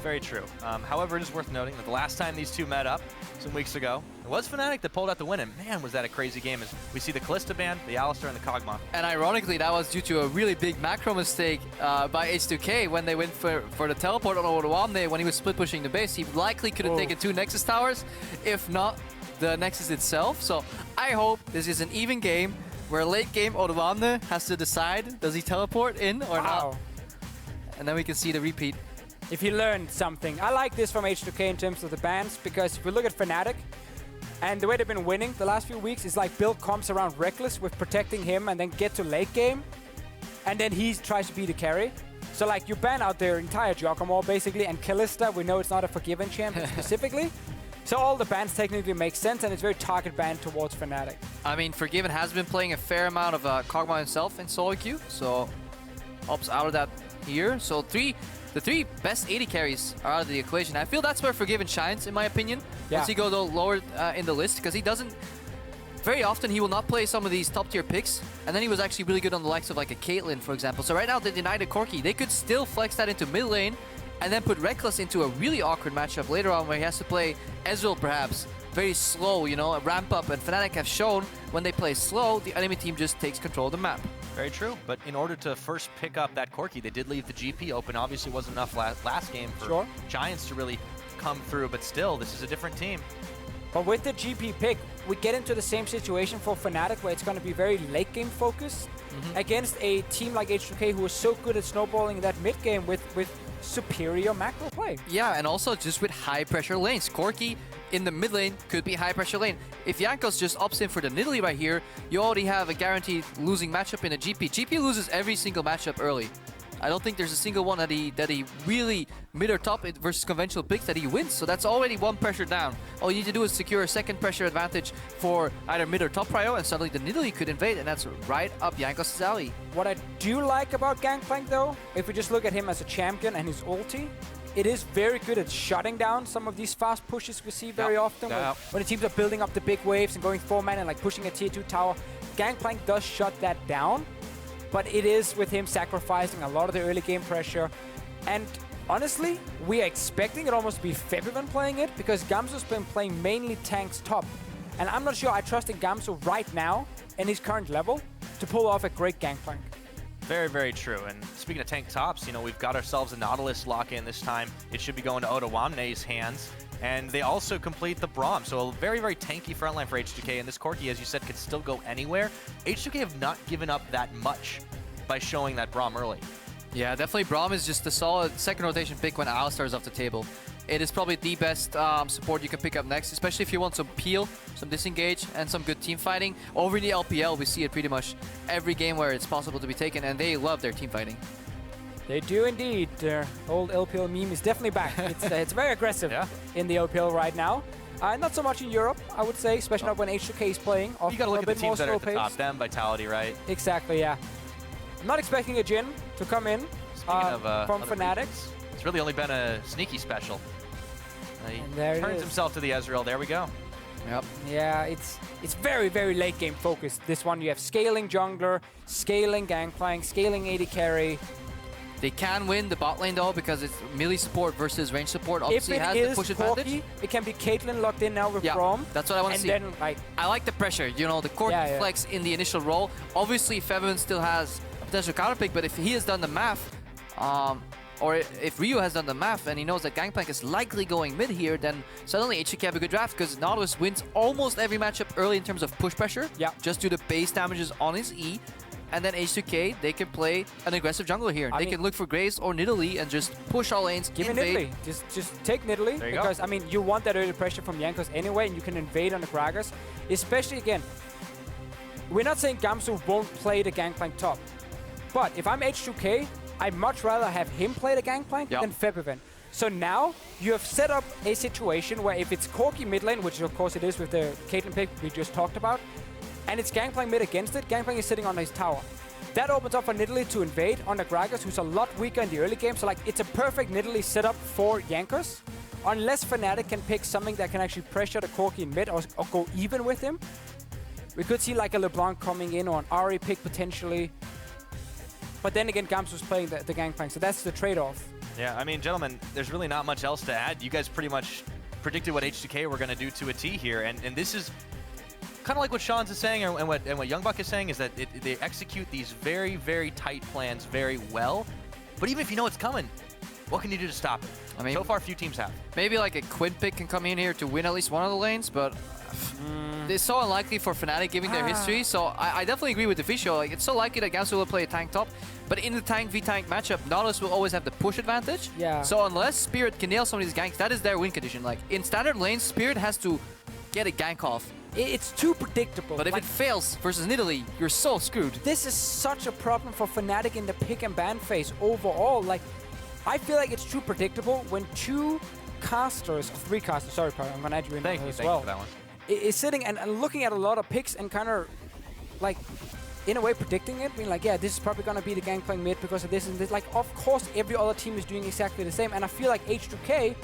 very true. However, it is worth noting that the last time these two met up some weeks ago, it was Fnatic that pulled out the win, and man, was that a crazy game as we see the Kalista ban, the Alistar, and the Kog'Maw. And ironically, that was due to a really big macro mistake by H2K when they went for the teleport on Odoamne when he was split pushing the base. He likely could have taken 2 Nexus towers, if not the Nexus itself. So I hope this is an even game where late game Odoamne has to decide, does he teleport in or not? And then we can see the repeat. If he learned something. I like this from H2K in terms of the bans, because if we look at Fnatic, and the way they've been winning the last few weeks is like build comps around Rekkles with protecting him and then get to late game, and then he tries to be the carry. So like you ban out their entire Giacomo basically, and Kalista, we know it's not a Forgiven champion specifically. So all the bans technically make sense, and it's very target banned towards Fnatic. I mean, Forgiven has been playing a fair amount of Kog'Maw himself in solo queue, so opts out of that here. So the 3 best AD carries are out of the equation. I feel that's where Forgiven shines, in my opinion. Yeah. Once he goes lower in the list, because he doesn't... Very often, he will not play some of these top-tier picks, and then he was actually really good on the likes of like a Caitlyn, for example. So right now, they denied a Corki. They could still flex that into mid lane, and then put Rekkles into a really awkward matchup later on where he has to play Ezreal, perhaps. Very slow, you know, a ramp up. And Fnatic have shown when they play slow, the enemy team just takes control of the map. Very true, but in order to first pick up that Corki, they did leave the GP open. Obviously, wasn't enough last game for Giants to really come through, but still, this is a different team. But with the GP pick, we get into the same situation for Fnatic, where it's going to be very late game focused against a team like H2K, who is so good at snowballing that mid game with superior macro play. Yeah, and also just with high pressure lanes. Corki in the mid lane could be high pressure lane. If Jankos just opts in for the nidalee right here, you already have a guaranteed losing matchup in a GP. GP loses every single matchup early. I don't think there's a single one that he really mid or top versus conventional picks that he wins. So that's already 1 pressure down. All you need to do is secure a 2nd pressure advantage for either mid or top prio, and suddenly the nidalee could invade, and that's right up Jankos' alley. What I do like about Gangplank though, if we just look at him as a champion and his ulti, it is very good at shutting down some of these fast pushes we see very often when the teams are building up the big waves and going 4-man and like pushing a tier 2 tower. Gangplank does shut that down, but it is with him sacrificing a lot of the early game pressure. And honestly, we are expecting it almost to be Febiven playing it, because Gamsu's been playing mainly tanks top. And I'm not sure I trust in Gamsu right now in his current level to pull off a great Gangplank. Very, very true. And speaking of tank tops, you know, we've got ourselves a Nautilus lock-in this time. It should be going to Odoamne's hands. And they also complete the Braum. So a very, very tanky frontline for H2K. And this Corki, as you said, could still go anywhere. H2K have not given up that much by showing that Braum early. Yeah, definitely Braum is just a solid 2nd rotation pick when Alistar is off the table. It is probably the best support you can pick up next, especially if you want some peel, some disengage, and some good team fighting. Over in the LPL, we see it pretty much every game where it's possible to be taken, and they love their team fighting. They do indeed. Their old LPL meme is definitely back. It's very aggressive in the LPL right now. Not so much in Europe, I would say, especially not when H2K is playing. You gotta look at the teams that are at the top. Them, Vitality, right? Exactly, yeah. I'm not expecting a Jhin to come in from Fnatic. It's really only been a sneaky special. He turns himself to the Ezreal. There we go. Yep. Yeah, it's very, very late game focused. This one, you have scaling jungler, scaling Gangplank, scaling AD carry. They can win the bot lane though, because it's melee support versus range support. Obviously, has the push advantage. It can be Caitlyn locked in now with Braum. That's what I want to see. Then, like, I like the pressure. You know, the Corki flex in the initial roll. Obviously, Febiven still has a potential counter pick, but if he has done the math, or if Ryu has done the math and he knows that Gangplank is likely going mid here, then suddenly H2K have a good draft, because Nautilus wins almost every matchup early in terms of push pressure. Just due to base damages on his E. And then H2K, they can play an aggressive jungler here. They can look for Graves or nidalee and just push all lanes, give me nidalee. Just take nidalee, because I mean, you want that early pressure from Jankos anyway, and you can invade on the Gragas. Especially again, we're not saying Gamsu won't play the Gangplank top, but if I'm H2K, I'd much rather have him play the Gangplank than Febiven. So now you have set up a situation where if it's Corki mid lane, which of course it is with the Caitlyn pick we just talked about, and it's Gangplank mid against it, Gangplank is sitting on his tower. That opens up for nidalee to invade on the Gragas, who's a lot weaker in the early game. So like, it's a perfect nidalee setup for Jankos. Unless Fnatic can pick something that can actually pressure the Corki in mid or go even with him. We could see like a LeBlanc coming in or an Ahri pick potentially. But then again, Gamsu's playing the Gangplank, so that's the trade-off. Yeah, I mean, gentlemen, there's really not much else to add. You guys pretty much predicted what H2K were going to do to a T here, and this is kind of like what Sean's is saying and what Youngbuck is saying, is that they execute these very, very tight plans very well. But even if you know it's coming, what can you do to stop it? I mean, so far, few teams have. Maybe like a Quinn pick can come in here to win at least one of the lanes, but it's so unlikely for Fnatic given their history. So I definitely agree with Deficio. Like, it's so likely that Gamsu will play a tank top, but in the tank v tank matchup, Nautilus will always have the push advantage. Yeah. So unless Spirit can nail some of these ganks, that is their win condition. Like in standard lanes, Spirit has to get a gank off. It's too predictable. But if it fails versus nidalee, you're so screwed. This is such a problem for Fnatic in the pick and ban phase overall. Like, I feel like it's too predictable when two casters, three casters, sorry, I'm gonna add you in as well. For that one. Is sitting and looking at a lot of picks and kind of, like, in a way predicting it, being like, yeah, this is probably gonna be the Gangplank mid because of this and this. Like, of course, every other team is doing exactly the same, and I feel like H2K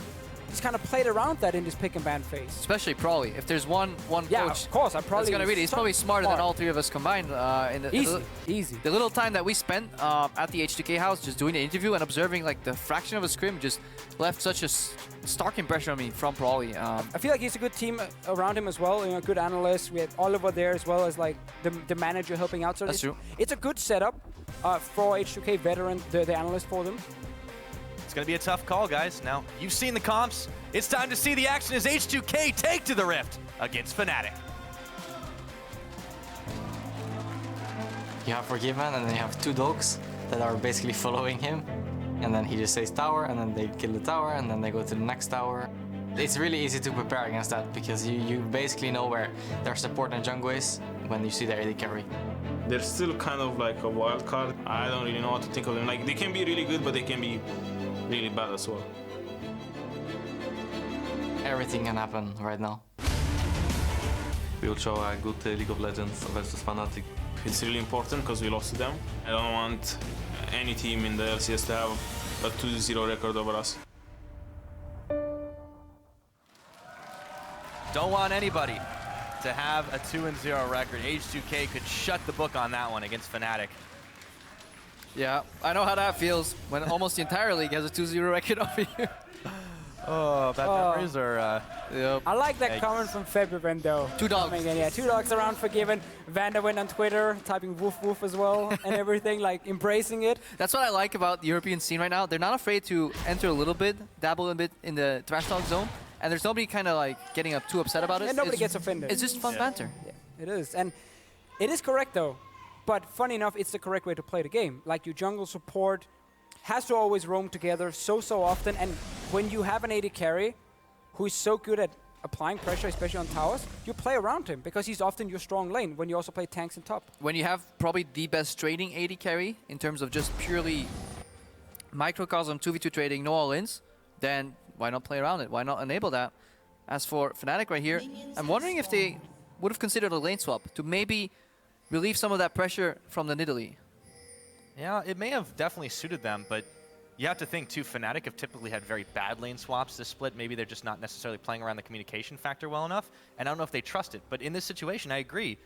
just kind of played around that in this pick and ban phase. Especially probably if there's one yeah, coach. Of course, I probably. It's gonna be. He's probably smarter than all three of us combined. In the easy. The little time that we spent at the H2K house just doing the interview and observing like the fraction of a scrim just left such a stark impression on me from Prawley. I feel like he's a good team around him as well. You know, good analysts. We had Oliver there as well as like the manager helping out. So that's true. It's a good setup for H2K veteran, the analyst for them. It's going to be a tough call, guys. Now, you've seen the comps. It's time to see the action as H2K take to the Rift against Fnatic. You have Forgiven, and then you have two dogs that are basically following him. And then he just says tower, and then they kill the tower, and then they go to the next tower. It's really easy to prepare against that, because you basically know where their support and jungle is when you see their AD carry. They're still kind of like a wild card. I don't really know what to think of them. Like, they can be really good, but they can be really bad as well. Everything can happen right now. We will show a good League of Legends versus Fnatic. It's really important because we lost to them. I don't want any team in the LCS to have a 2-0 record over us. Don't want anybody to have a 2-0 record. H2K could shut the book on that one against Fnatic. Yeah, I know how that feels when almost the entire league has a 2-0 record over you. Oh, bad memories are... Yep. I like that comment from Febiven though. Two dogs. Yeah, two dogs around Forgiven. Vander went on Twitter, typing woof woof as well and everything, like embracing it. That's what I like about the European scene right now. They're not afraid to enter a little bit, dabble a bit in the trash talk zone. And there's nobody kind of like getting too upset about it. And nobody gets offended. It's just fun banter. Yeah, it is. And it is correct though. But funny enough, it's the correct way to play the game. Like, your jungle support has to always roam together so often. And when you have an AD carry who is so good at applying pressure, especially on towers, you play around him because he's often your strong lane when you also play tanks and top. When you have probably the best trading AD carry in terms of just purely microcosm 2v2 trading, no all-ins, then why not play around it? Why not enable that? As for Fnatic right here, I'm wondering if they would have considered a lane swap to maybe relieve some of that pressure from the nidalee. Yeah, it may have definitely suited them, but you have to think too, Fnatic have typically had very bad lane swaps this split. Maybe they're just not necessarily playing around the communication factor well enough, and I don't know if they trust it. But in this situation, I agree.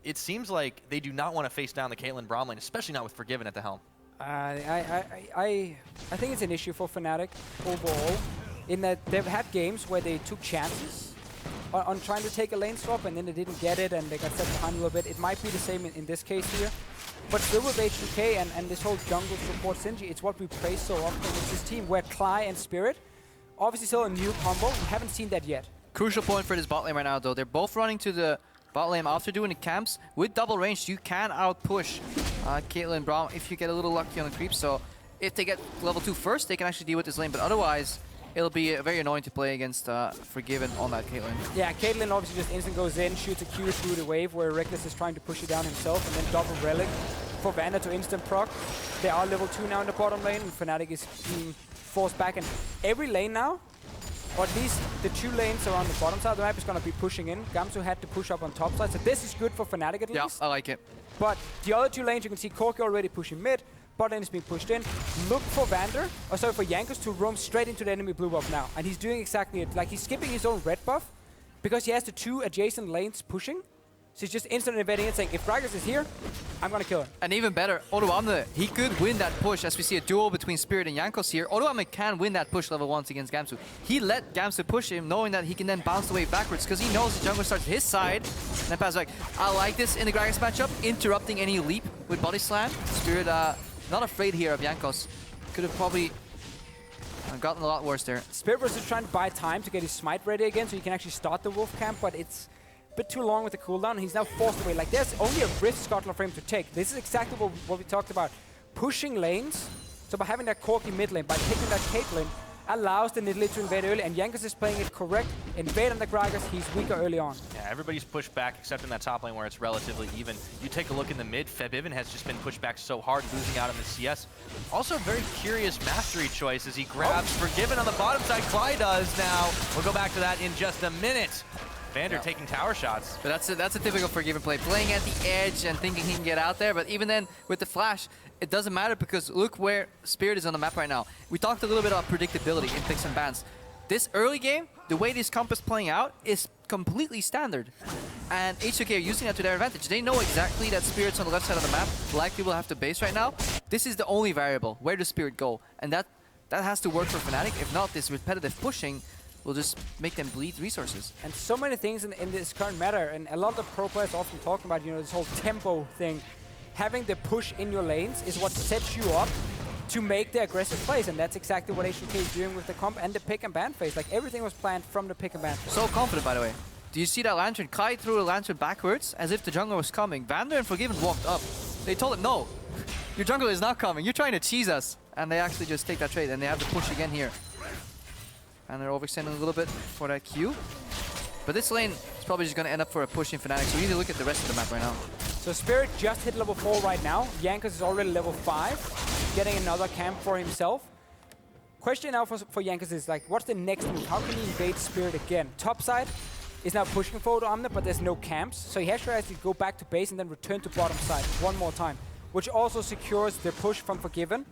It seems like they do not want to face down the Caitlyn Braum lane, especially not with Forgiven at the helm. I think it's an issue for Fnatic overall, in that they've had games where they took chances on trying to take a lane swap, and then they didn't get it, and they got set behind a little bit. It might be the same in this case here. But still with H2K and this whole jungle support synergy, it's what we praise so often with this team, where Klaj and Spirit, obviously still a new combo, we haven't seen that yet. Crucial point for this bot lane right now, though. They're both running to the bot lane after doing the camps. With double range, you can outpush Caitlyn Braum if you get a little lucky on the creep. So if they get level 2 first, they can actually deal with this lane. But otherwise, it'll be very annoying to play against Forgiven on that Caitlyn. Yeah, Caitlyn obviously just instant goes in, shoots a Q through the wave where Rekkles is trying to push it down himself, and then double relic for Vander to instant proc. They are level 2 now in the bottom lane, and Fnatic is being forced back. And every lane now, or at least the 2 lanes around the bottom side of the map, is going to be pushing in. Gamsu had to push up on top side, so this is good for Fnatic at least. Yeah, I like it. But the other 2 lanes, you can see Corki already pushing mid. Bot lane is being pushed in. Look for Vander, or sorry, for Jankos to roam straight into the enemy blue buff now. And he's doing exactly it. Like, he's skipping his own red buff because he has the 2 adjacent lanes pushing. So he's just instantly invading it, saying, if Gragas is here, I'm gonna kill him. And even better, Odoamne, he could win that push as we see a duel between Spirit and Jankos here. Odoamne can win that push level 1 against Gamsu. He let Gamsu push him, knowing that he can then bounce the wave backwards because he knows the jungle starts his side. And then Paz like, I like this in the Gragas matchup, interrupting any leap with body slam. Spirit not afraid here of Jankos. Could have probably gotten a lot worse there. Spirit was just trying to buy time to get his smite ready again so he can actually start the wolf camp, but it's a bit too long with the cooldown. He's now forced away. Like, there's only a rift scuttler for him to take. This is exactly what we talked about. Pushing lanes. So by having that Corki mid lane, by picking that Caitlyn, allows the nidalee to invade early, and Jankos is playing it correct. Invade on the Gragas, he's weaker early on. Yeah, everybody's pushed back except in that top lane where it's relatively even. You take a look in the mid, Febiven has just been pushed back so hard, losing out on the CS. Also very curious mastery choice as he grabs Forgiven on the bottom side. Klaj does now. We'll go back to that in just a minute. Vander taking tower shots. But that's a typical Forgiven play. Playing at the edge and thinking he can get out there, but even then, with the flash, it doesn't matter because look where Spirit is on the map right now. We talked a little bit about predictability in picks and bans. This early game, the way this comp is playing out is completely standard. And H2K are using that to their advantage. They know exactly that Spirit's on the left side of the map, likely will have to base right now. This is the only variable. Where does Spirit go? And that has to work for Fnatic. If not, this repetitive pushing will just make them bleed resources. And so many things in this current meta, and a lot of pro players often talking about, you know, this whole tempo thing. Having the push in your lanes is what sets you up to make the aggressive plays, and that's exactly what H2K is doing with the comp and the pick and ban phase. Like, everything was planned from the pick and ban phase. So confident, by the way. Do you see that lantern? Klaj threw a lantern backwards as if the jungler was coming. Vander and Forgiven walked up. They told him, no, your jungler is not coming. You're trying to cheese us. And they actually just take that trade, and they have to push again here. And they're overextending a little bit for that Q. But this lane is probably just going to end up for a push in Fnatic, so we need to look at the rest of the map right now. So Spirit just hit level 4 right now. Jankos is already level 5, getting another camp for himself. Question now for Jankos is, like, what's the next move? How can he invade Spirit again? Top side is now pushing for Odoamne, but there's no camps. So he has to actually go back to base and then return to bottom side one more time, which also secures the push from Forgiven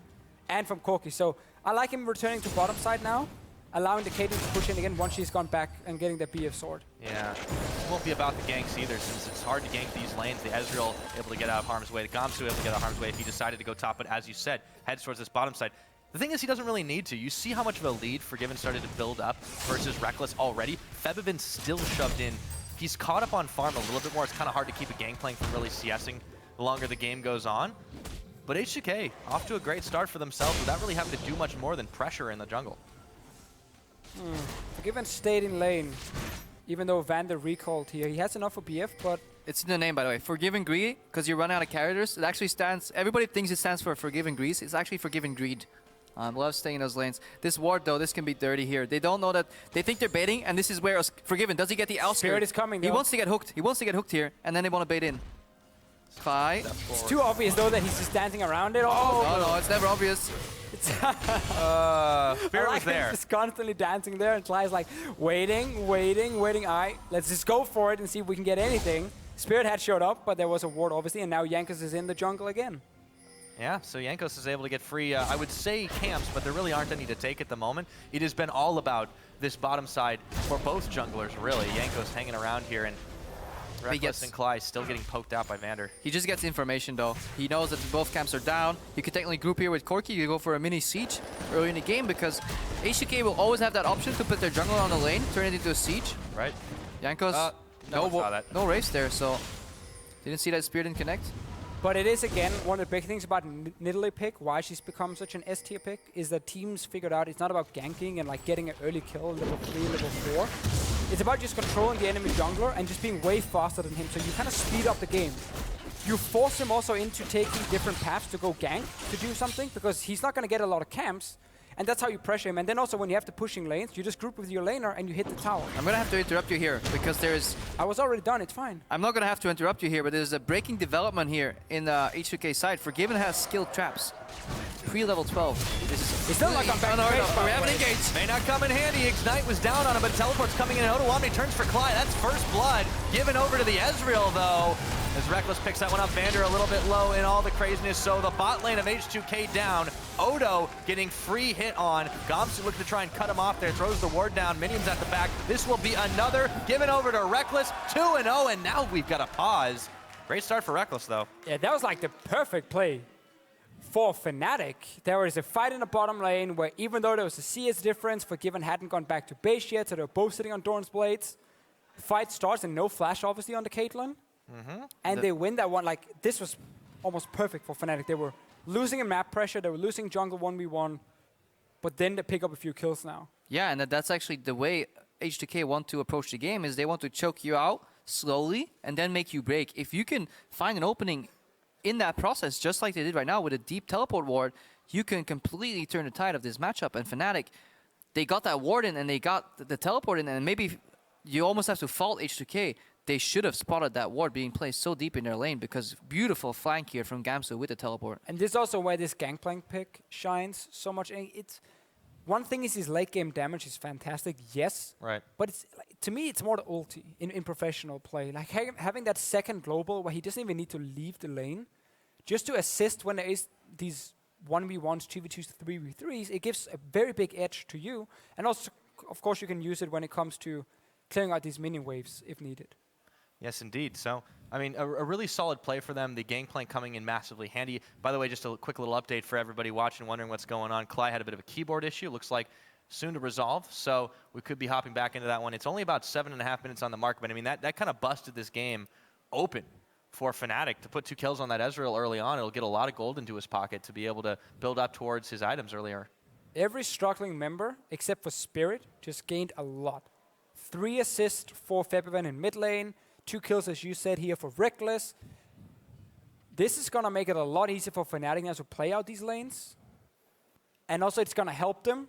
and from Corki. So I like him returning to bottom side now, allowing the Caitlyn to push in again once she's gone back and getting the BF sword. Yeah, it won't be about the ganks either, since it's hard to gank these lanes. The Ezreal able to get out of harm's way, the Gamsu able to get out of harm's way if he decided to go top, but as you said, heads towards this bottom side. The thing is, he doesn't really need to. You see how much of a lead Forgiven started to build up versus Rekkles already. Febiven still shoved in. He's caught up on farm a little bit more. It's kind of hard to keep a Gangplank from really CSing the longer the game goes on. But H2K off to a great start for themselves without really having to do much more than pressure in the jungle. Forgiven stayed in lane, even though Vander recalled here. He has enough for BF, but... It's in the name, by the way. Forgiven Greed, because you run out of characters. It actually stands... Everybody thinks it stands for Forgiven Grease. It's actually Forgiven Greed. Love staying in those lanes. This ward, though, this can be dirty here. They don't know that... They think they're baiting, and this is where Forgiven... Does he get the outskirt? Spirit is coming, though. He wants to get hooked. He wants to get hooked here, and then they want to bait in. Klaj. It's too obvious, though, that he's just dancing around it. Oh, no, it's never obvious. Spirit was there. He's constantly dancing there, and Klaj's like, waiting. Let's just go for it and see if we can get anything. Spirit had showed up, but there was a ward, obviously, and now Jankos is in the jungle again. Yeah, so Jankos is able to get free, I would say camps, but there really aren't any to take at the moment. It has been all about this bottom side for both junglers, really. Jankos hanging around here, and Rekkles and Klaj still getting poked out by Vander. He just gets information, though. He knows that both camps are down. You could technically group here with Corki. You go for a mini siege early in the game because H2K will always have that option to put their jungler on the lane, turn it into a siege. Right. Jankos, no race there, so didn't see that Spirit didn't connect. But it is, again, one of the big things about nidalee pick, why she's become such an S-tier pick, is that teams figured out it's not about ganking and like getting an early kill, level 3, level 4. It's about just controlling the enemy jungler and just being way faster than him, so you kind of speed up the game. You force him also into taking different paths to go gank, to do something, because he's not going to get a lot of camps, and that's how you pressure him. And then also when you have the pushing lanes, you just group with your laner and you hit the tower. I'm going to have to interrupt you here, because there's... I was already done, it's fine. I'm not going to have to interrupt you here, but there's a breaking development here in the H2K side. Forgiven has skilled traps. Pre-level 12. It's still like I'm back to base, we haven't engaged. May not come in handy. Ignite was down on him, but teleport's coming in, and Odoamne turns for Klaj. That's first blood. Given over to the Ezreal, though. as Rekkles picks that one up. Vander a little bit low in all the craziness, so the bot lane of H2K down. Odo getting free hit on. Gamsu looking to try and cut him off there, throws the ward down, minions at the back. This will be another, given over to Rekkles, 2-0, and now we've got a pause. Great start for Rekkles, though. Yeah, that was like the perfect play for Fnatic. There was a fight in the bottom lane where even though there was a CS difference, Febiven hadn't gone back to base yet, so they were both sitting on Dorn's Blades. Fight starts and no flash, obviously, on the Caitlyn. And they win that one. Like, this was almost perfect for Fnatic. They were losing in map pressure, they were losing jungle 1v1, but then they pick up a few kills now. Yeah, and that's actually the way H2K want to approach the game, is they want to choke you out slowly and then make you break. If you can find an opening in that process, just like they did right now with a deep teleport ward, you can completely turn the tide of this matchup. And Fnatic, they got that ward in and they got the teleport in, and maybe you almost have to fault H2K. They should have spotted that ward being placed so deep in their lane, because beautiful flank here from Gamsu with the teleport. And this is also where this Gangplank pick shines so much. And it's one thing is his late game damage is fantastic, yes. Right. But it's, to me, it's more the ulti in professional play. Like having that second global where he doesn't even need to leave the lane, just to assist when there is these 1v1s, 2v2s, 3v3s, it gives a very big edge to you. And also, of course, you can use it when it comes to clearing out these mini waves if needed. Yes, indeed. So, I mean, a really solid play for them. The Gangplank coming in massively handy. By the way, just a quick little update for everybody watching, wondering what's going on. Klaj had a bit of a keyboard issue. Looks like soon to resolve, so we could be hopping back into that one. It's only about 7.5 minutes on the mark, but I mean, that kind of busted this game open for Fnatic to put 2 kills on that Ezreal early on. It'll get a lot of gold into his pocket to be able to build up towards his items earlier. Every struggling member, except for Spirit, just gained a lot. 3 assists for Febiven in mid lane, 2 kills, as you said, here for Rekkles. This is going to make it a lot easier for Fnatic now to play out these lanes. And also, it's going to help them.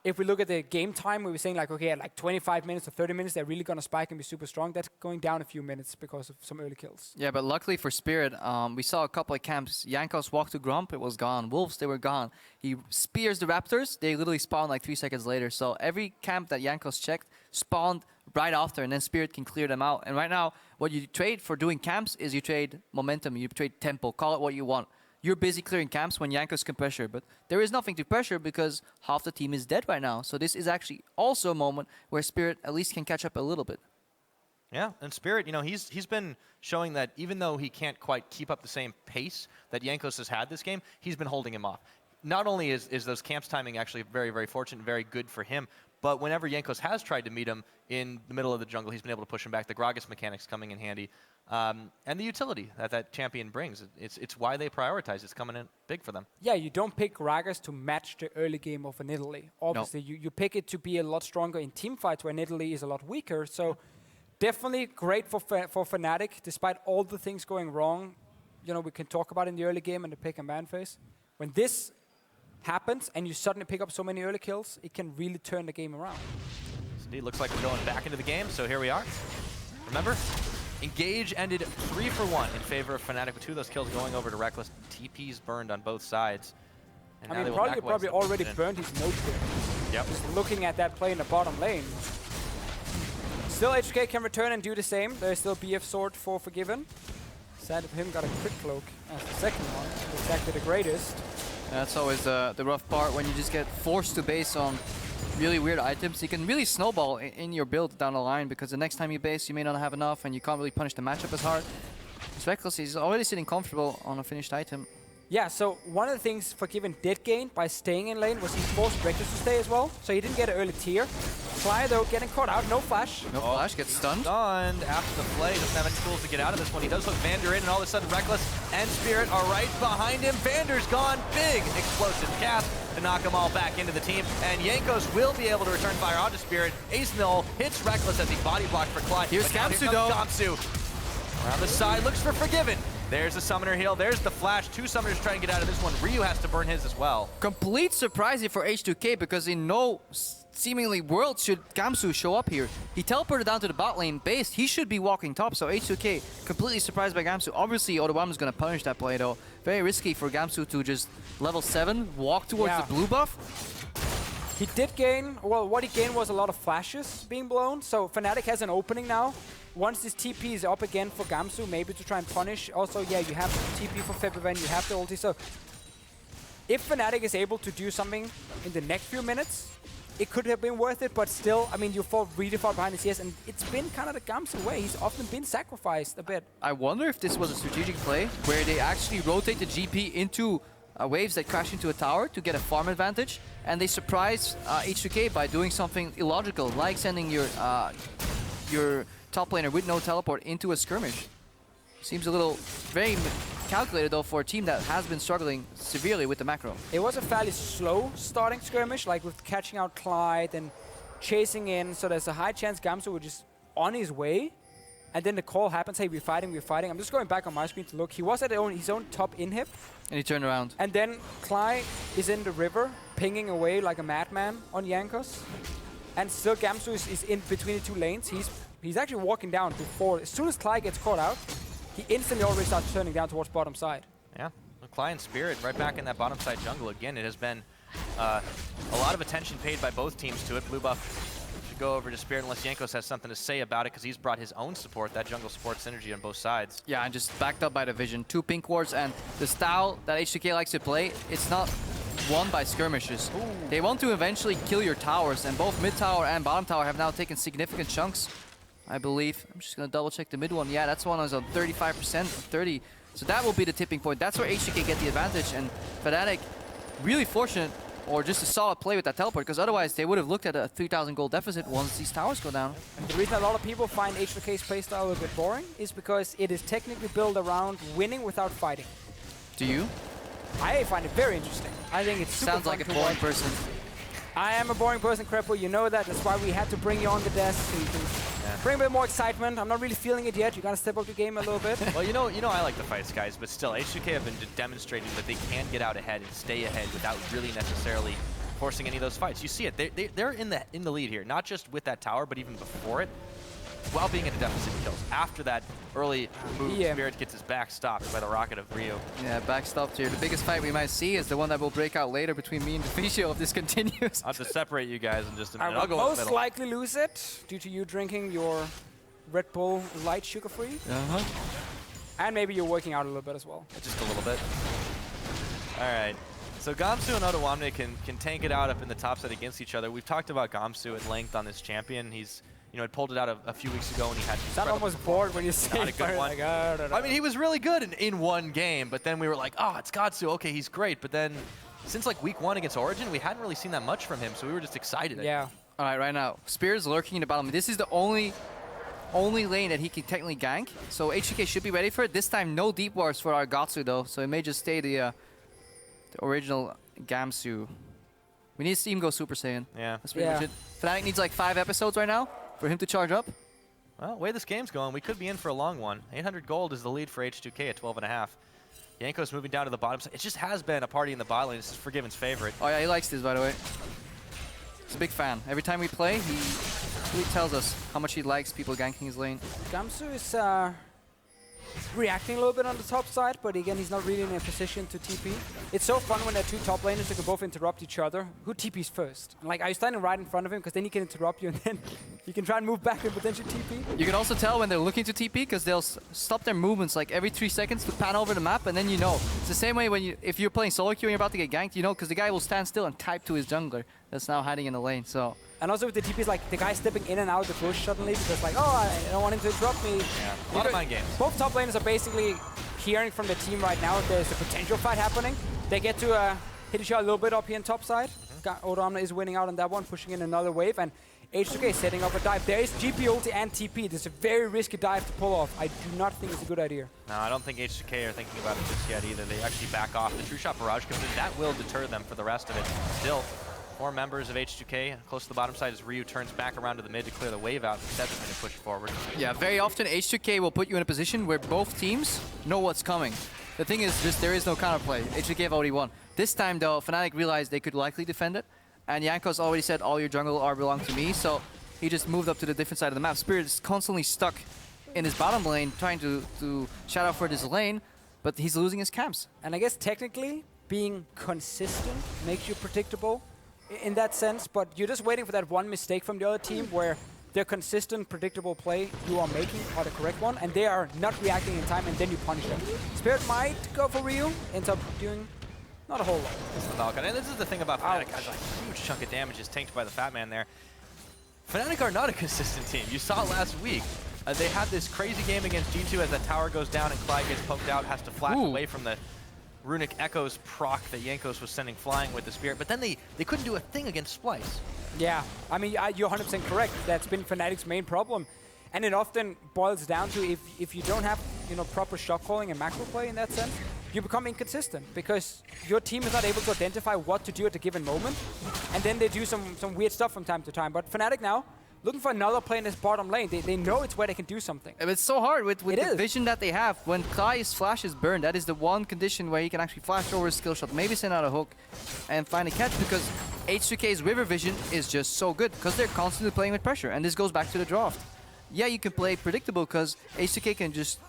If we look at the game time, we were saying, like, okay, at like 25 minutes or 30 minutes, they're really going to spike and be super strong. That's going down a few minutes because of some early kills. Yeah, but luckily for Spirit, we saw a couple of camps. Jankos walked to Grump, it was gone. Wolves, they were gone. He spears the Raptors, they literally spawned like 3 seconds later. So every camp that Jankos checked spawned right after, and then Spirit can clear them out. And right now, what you trade for doing camps is you trade momentum, you trade tempo, call it what you want. You're busy clearing camps when Jankos can pressure, but there is nothing to pressure because half the team is dead right now. So this is actually also a moment where Spirit at least can catch up a little bit. Yeah, and Spirit, you know, he's been showing that even though he can't quite keep up the same pace that Jankos has had this game, he's been holding him off. Not only is those camps timing actually very, very fortunate, very good for him, but whenever Jankos has tried to meet him in the middle of the jungle, he's been able to push him back. The Gragas mechanics coming in handy. And the utility that champion brings. It's why they prioritize. It's coming in big for them. Yeah, you don't pick Gragas to match the early game of a nidalee. Obviously, no. you pick it to be a lot stronger in team fights where nidalee is a lot weaker. So definitely great for Fnatic, despite all the things going wrong. You know, we can talk about in the early game and the pick and ban phase. When this happens and you suddenly pick up so many early kills, it can really turn the game around. Indeed, looks like we're going back into the game, so here we are. Remember, Engage ended 3-for-1 in favor of Fnatic, with 2 of those kills going over to Rekkles. TP's burned on both sides. And I mean, probably already burned his note there. Yep. Just looking at that play in the bottom lane. Still, H2K can return and do the same. There's still BF sword for Febiven. Sad for him, got a crit cloak as the second one. Exactly the greatest. That's always the rough part when you just get forced to base on really weird items. You can really snowball in your build down the line, because the next time you base, you may not have enough and you can't really punish the matchup as hard. Rekkles is already sitting comfortable on a finished item. Yeah, so one of the things Febiven did gain by staying in lane was he forced Rekkles to stay as well, so he didn't get an early tier. Klaj, though, getting caught out, no flash. No flash, gets stunned. Stunned after the play, doesn't have any tools to get out of this one. He does hook Vander in, and all of a sudden Rekkles and Spirit are right behind him. Vander's gone, big explosive cast to knock them all back into the team, and Jankos will be able to return fire onto Spirit. Ace Null hits Rekkles as he body blocked for Klaj. Here's Gamsu, though. Gamsu around the side, looks for Febiven. There's the summoner heal, there's the flash. 2 summoners trying to get out of this one. Ryu has to burn his as well. Complete surprise here for H2K, because in no seemingly world should Gamsu show up here. He teleported down to the bot lane base. He should be walking top, so H2K completely surprised by Gamsu. Obviously, Odoamne is going to punish that play, though. Very risky for Gamsu to just level 7, walk towards the blue buff. He did gain, well, what he gained was a lot of flashes being blown, so Fnatic has an opening now. Once this TP is up again for Gamsu, maybe to try and punish. Also, yeah, you have the TP for Febiven, you have the ulti, so if Fnatic is able to do something in the next few minutes, it could have been worth it, but still, I mean, you fall really far behind the CS, and it's been kind of the Gamsu way. He's often been sacrificed a bit. I wonder if this was a strategic play where they actually rotate the GP into waves that crash into a tower to get a farm advantage, and they surprise H2K by doing something illogical, like sending your top laner with no teleport into a skirmish. Seems a little very calculated though for a team that has been struggling severely with the macro. It was a fairly slow starting skirmish, like with catching out Klaj and chasing in, so there's a high chance Gamsu was just on his way, and then the call happens, hey, we're fighting. I'm just going back on my screen to look. He was at his own top inhib. And he turned around. And then Klaj is in the river, pinging away like a madman on Jankos. And still Gamsu is in between the two lanes. He's actually walking down before, as soon as Klaj gets caught out, he instantly already starts turning down towards bottom side. Yeah, Klaj and Spirit right back in that bottom side jungle again. It has been a lot of attention paid by both teams to it. Blue buff should go over to Spirit unless Jankos has something to say about it, because he's brought his own support, that jungle support synergy on both sides. Yeah, and just backed up by the vision. 2 pink wards, and the style that H2K likes to play, it's not won by skirmishes. Ooh. They want to eventually kill your towers, and both mid tower and bottom tower have now taken significant chunks, I believe. I'm just going to double check the mid one. Yeah, that's one is on 35%, 30. So that will be the tipping point. That's where H2K get the advantage, and Fnatic really fortunate, or just a solid play with that teleport, because otherwise they would have looked at a 3,000 gold deficit once these towers go down. And the reason a lot of people find H2K's playstyle a little bit boring is because it is technically built around winning without fighting. Do you? I find it very interesting. I think it's super Sounds fun like a to boring watch. person. I am a boring person, Krepo. You know that. That's why we had to bring you on the desk so you can bring a bit more excitement. I'm not really feeling it yet. You gotta step up your game a little bit. Well, you know, I like the fights, guys, but still, H2K have been demonstrating that they can get out ahead and stay ahead without really necessarily forcing any of those fights. You see it. They're in the lead here, not just with that tower, but even before it, while being at a deficit in kills. After that early move, Spirit gets his back stopped by the rocket of Rio. Yeah, back stopped here. The biggest fight we might see is the one that will break out later between me and Deficio if this continues. I'll have to separate you guys in just a minute. I I'll go will in the most middle. likely lose it due to you drinking your Red Bull light sugar-free. And maybe you're working out a little bit as well. Just a little bit. All right. So Gamsu and Odoamne can tank it out up in the top side against each other. We've talked about Gamsu at length on this champion. He's had pulled it out a few weeks ago, and he had That one was bored when you said not a good one. Like, I mean, he was really good in one game, but then we were like, oh, it's Gamsu. Okay, he's great. But then since like week 1 against Origin, we hadn't really seen that much from him, so we were just excited. Yeah. All right, right now, Spear's lurking in the bottom. This is the only lane that he can technically gank, so H2K should be ready for it. This time, no deep wars for our Gatsu, though, so it may just stay the original Gamsu. We need to see him go Super Saiyan. Yeah. That's pretty much it. Fnatic needs like 5 episodes right now for him to charge up. Well, the way this game's going, we could be in for a long one. 800 gold is the lead for H2K at 12.5. Jankos moving down to the bottom side. It just has been a party in the bot lane. This is Forgiven's favorite. Oh yeah, he likes this, by the way. He's a big fan. Every time we play, he really tells us how much he likes people ganking his lane. Gamsu is reacting a little bit on the top side, but again, he's not really in a position to TP. It's so fun when there are 2 top laners that can both interrupt each other. Who TPs first? And, like, are you standing right in front of him? Because then he can interrupt you, and then you can try and move back and potentially TP. You can also tell when they're looking to TP, because they'll stop their movements like every 3 seconds to pan over the map, and then you know. It's the same way when if you're playing solo queue and you're about to get ganked, you know, because the guy will stand still and type to his jungler that's now hiding in the lane. So. And also with the TPs, like, the guy stepping in and out of the bush suddenly because, like, oh, I don't want him to interrupt me. Yeah, a lot of mind games. Both top laners are basically hearing from the team right now if there's a potential fight happening. They get to hit each other a little bit up here in top side. Odoamne is winning out on that one, pushing in another wave, and H2K is setting up a dive. There is GP ulti and TP. This is a very risky dive to pull off. I do not think it's a good idea. No, I don't think H2K are thinking about it just yet either. They actually back off. The True Shot Barrage comes in. That will deter them for the rest of it. Still, 4 members of H2K close to the bottom side as Ryu turns back around to the mid to clear the wave out. Instead, they're going to push forward. Yeah, very often H2K will put you in a position where both teams know what's coming. The thing is just there is no counterplay. H2K have already won. This time though, Fnatic realized they could likely defend it, and Jankos already said all your jungle are belong to me, so he just moved up to the different side of the map. Spirit is constantly stuck in his bottom lane trying to shout out for this lane, but he's losing his camps. And I guess technically, being consistent makes you predictable in that sense, but you're just waiting for that one mistake from the other team where their consistent, predictable play you are making are the correct one, and they are not reacting in time, and then you punish them. Spirit might go for Ryu, ends up doing not a whole lot. It's the Falcon, and this is the thing about Fnatic, guys, like a huge chunk of damage is tanked by the Fat Man there. Fnatic are not a consistent team. You saw it last week. They had this crazy game against G2 as that tower goes down and Klaj gets poked out, has to flash away from the Runic Echoes proc that Jankos was sending flying with the Spirit, but then they couldn't do a thing against Splice. Yeah, I mean, you're 100% correct. That's been Fnatic's main problem. And it often boils down to if you don't have, you know, proper shot calling and macro play in that sense, you become inconsistent because your team is not able to identify what to do at a given moment. And then they do some weird stuff from time to time. But Fnatic now, looking for another play in this bottom lane. They know it's where they can do something. It's so hard with the vision that they have. When Klaj's flash is burned, that is the one condition where he can actually flash over his skill shot, maybe send out a hook, and find a catch, because H2K's river vision is just so good because they're constantly playing with pressure. And this goes back to the draft. Yeah, you can play predictable because H2K can just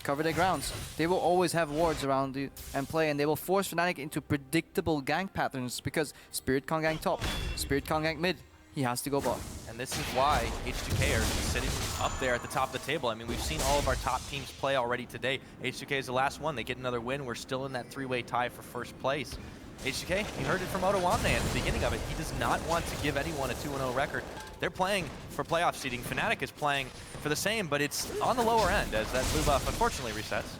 cover their grounds. They will always have wards around you and play, and they will force Fnatic into predictable gank patterns because Spirit can't gank top, Spirit can't gank mid. He has to go bot. And this is why H2K are sitting up there at the top of the table. I mean, we've seen all of our top teams play already today. H2K is the last one. They get another win. We're still in that three-way tie for first place. H2K, you heard it from Odoamne at the beginning of it. He does not want to give anyone a 2-0 record. They're playing for playoff seeding. Fnatic is playing for the same, but it's on the lower end as that blue buff unfortunately resets.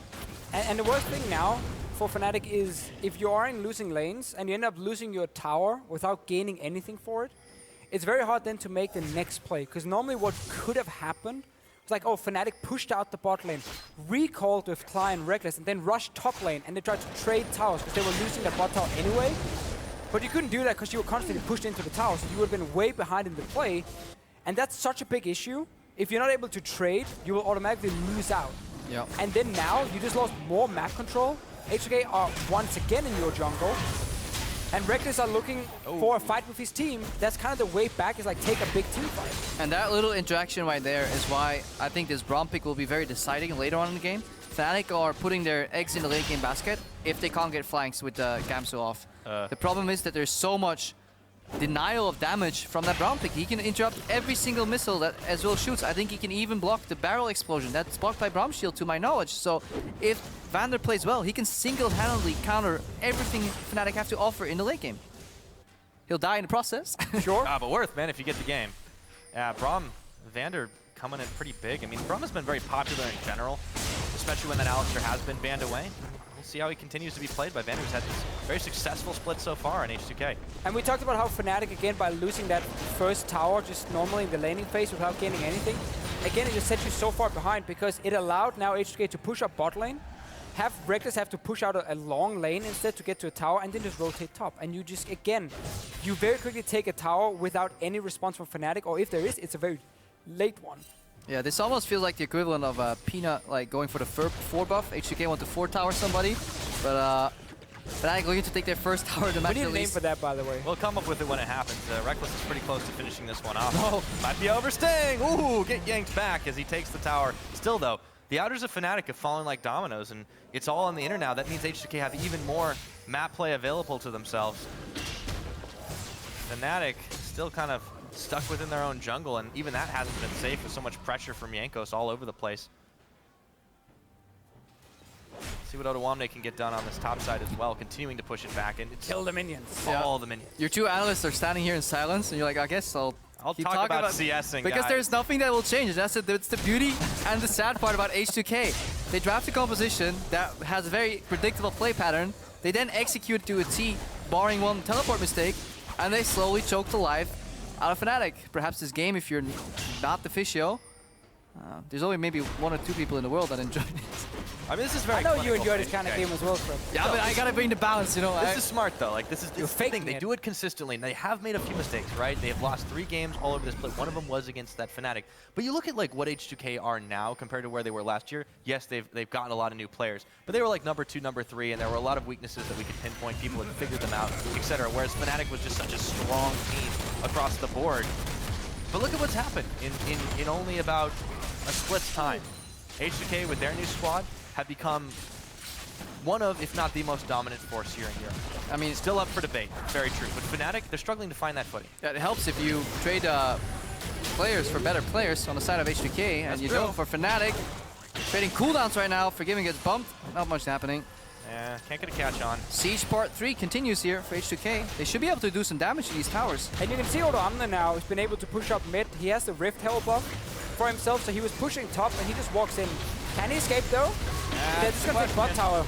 And the worst thing now for Fnatic is if you are in losing lanes and you end up losing your tower without gaining anything for it, it's very hard then to make the next play, because normally what could have happened was like, oh, Fnatic pushed out the bot lane, recalled with Klaj and Rekkles, and then rushed top lane, and they tried to trade towers because they were losing that bot tower anyway. But you couldn't do that because you were constantly pushed into the tower, so you would have been way behind in the play. And that's such a big issue. If you're not able to trade, you will automatically lose out. Yep. And then now, you just lost more map control. H2K are once again in your jungle. And Rekkles are looking for a fight with his team. That's kind of the way back, is like take a big team fight. And that little interaction right there is why I think this Braum pick will be very deciding later on in the game. Fnatic are putting their eggs in the late game basket if they can't get flanks with Gamsu off. The problem is that there's so much denial of damage from that Braum pick. He can interrupt every single missile that Ezreal shoots. I think he can even block the barrel explosion. That's blocked by Braum's shield to my knowledge. So if Vander plays well, he can single-handedly counter everything Fnatic have to offer in the late game. He'll die in the process. Sure. But worth, man, if you get the game. Yeah, Braum, Vander coming in pretty big. I mean, Braum has been very popular in general, especially when that Alistar has been banned away. We'll see how he continues to be played by Vander, who's had this very successful split so far in H2K. And we talked about how Fnatic, again, by losing that first tower just normally in the laning phase without gaining anything, again, it just set you so far behind because it allowed now H2K to push up bot lane, have Rekkles have to push out a long lane instead to get to a tower, and then just rotate top. And you just, again, you very quickly take a tower without any response from Fnatic, or if there is, it's a very late one. Yeah, this almost feels like the equivalent of Peanut, like going for the 4 buff. H2K want to 4 tower somebody, but Fnatic going to take their first tower of the match. We need a name for that, by the way. We'll come up with it when it happens. Rekkles is pretty close to finishing this one off. Oh, might be overstaying. Ooh, get yanked back as he takes the tower. Still, though, the outers of Fnatic have fallen like dominoes, and it's all on the inner now. That means H2K have even more map play available to themselves. Fnatic still kind of stuck within their own jungle, and even that hasn't been safe with so much pressure from Jankos all over the place. See what Odoamne can get done on this top side as well, continuing to push it back. And it's kill the minions. All the minions. Your two analysts are standing here in silence, and you're like, I guess I'll keep talk about CSing, because guys. there's nothing that will change. That's the beauty and the sad part about H2K. They draft a composition that has a very predictable play pattern. They then execute to a T, barring one teleport mistake, and they slowly choke the life out of Fnatic. Perhaps this game, if you're not Deficio, there's only maybe 1 or 2 people in the world that enjoy it. I mean, this is very. I know you enjoy this kind of game as well, Fred. Yeah, but I gotta bring the balance, you know. This is smart though. Like this is the thing. They it. do it consistently, and they have made a few mistakes, right? They have lost 3 games all over this split. One of them was against that Fnatic. But you look at like what H2K are now compared to where they were last year. Yes, they've gotten a lot of new players, but they were like number 2, number 3, and there were a lot of weaknesses that we could pinpoint. People had figured them out, etc. Whereas Fnatic was just such a strong team across the board. But look at what's happened in only about a split's time. H2K with their new squad have become one of, if not the most dominant force here in Europe. I mean, Still up for debate, very true. But Fnatic, they're struggling to find that footing. yeah, it helps if you trade players for better players on the side of H2K, and you don't for Fnatic. Trading cooldowns right now. Febiven gets bumped. Not much happening. Yeah, can't get a catch on. Siege Part 3 continues here for H2K. They should be able to do some damage to these towers. And you can see Odoamne now has been able to push up mid. He has the Rift Hell buff for himself, so he was pushing top and he just walks in. Can he escape though? They're just gonna take bot tower.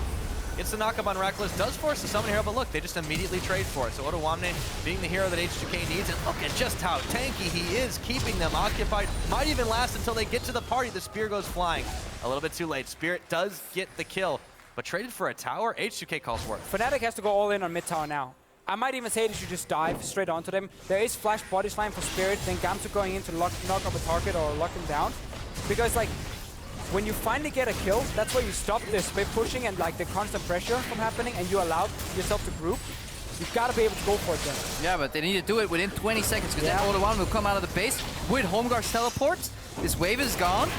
It's the knockup on Rekkles, does force the summon hero, but look, they just immediately trade for it. So Odoamne being the hero that H2K needs, and look at just how tanky he is, keeping them occupied. Might even last until they get to the party. The spear goes flying. A little bit too late. Spirit does get the kill, but traded for a tower, H2K calls for it. Fnatic has to go all in on mid tower now. I might even say they should just dive straight onto them. There is flash body slam for Spirit, then Gamsu going in to knock up a target or lock him down. Because like, when you finally get a kill, that's where you stop this by pushing and like the constant pressure from happening, and you allow yourself to group. You've got to be able to go for it then. Yeah, but they need to do it within 20 seconds, because then Odoamne will come out of the base with Homeguard's teleports. This wave is gone.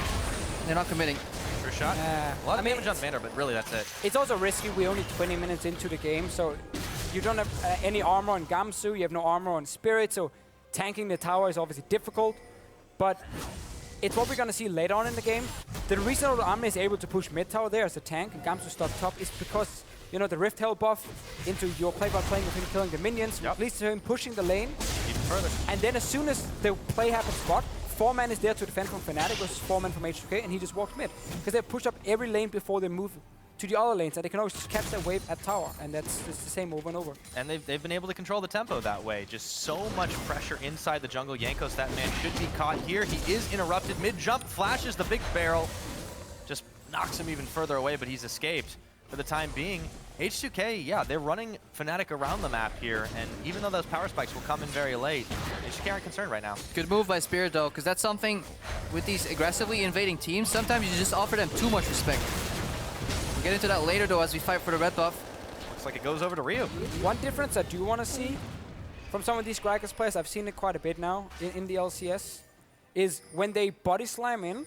They're not committing. For a shot. A lot of damage on Vander, but really that's it. It's also risky. We're only 20 minutes into the game, so you don't have any armor on Gamsu. You have no armor on Spirit, so tanking the tower is obviously difficult. But it's what we're going to see later on in the game. The reason Odoamne is able to push mid tower there as a tank and Gamsu stuck top is because, you know, the Rift Hell buff into your play by playing with him killing the minions, leads to him pushing the lane. Even further. And then as soon as the play happens spot, 4-man is there to defend from Fnatic versus 4-man from H2K, and he just walks mid. Because they push up every lane before they move to the other lanes, and they can always just catch that wave at tower, and that's just the same over and over. And they've been able to control the tempo that way. Just so much pressure inside the jungle. Jankos, that man should be caught here. He is interrupted mid-jump, flashes the big barrel. Just knocks him even further away, but he's escaped for the time being. H2K, yeah, they're running Fnatic around the map here, and even though those power spikes will come in very late, H2K aren't concerned right now. Good move by Spirit though, because that's something with these aggressively invading teams, sometimes you just offer them too much respect. We'll get into that later though as we fight for the red buff. Looks like it goes over to Ryu. One difference I do want to see from some of these Gragas players, I've seen it quite a bit now in the LCS, is when they body slam in,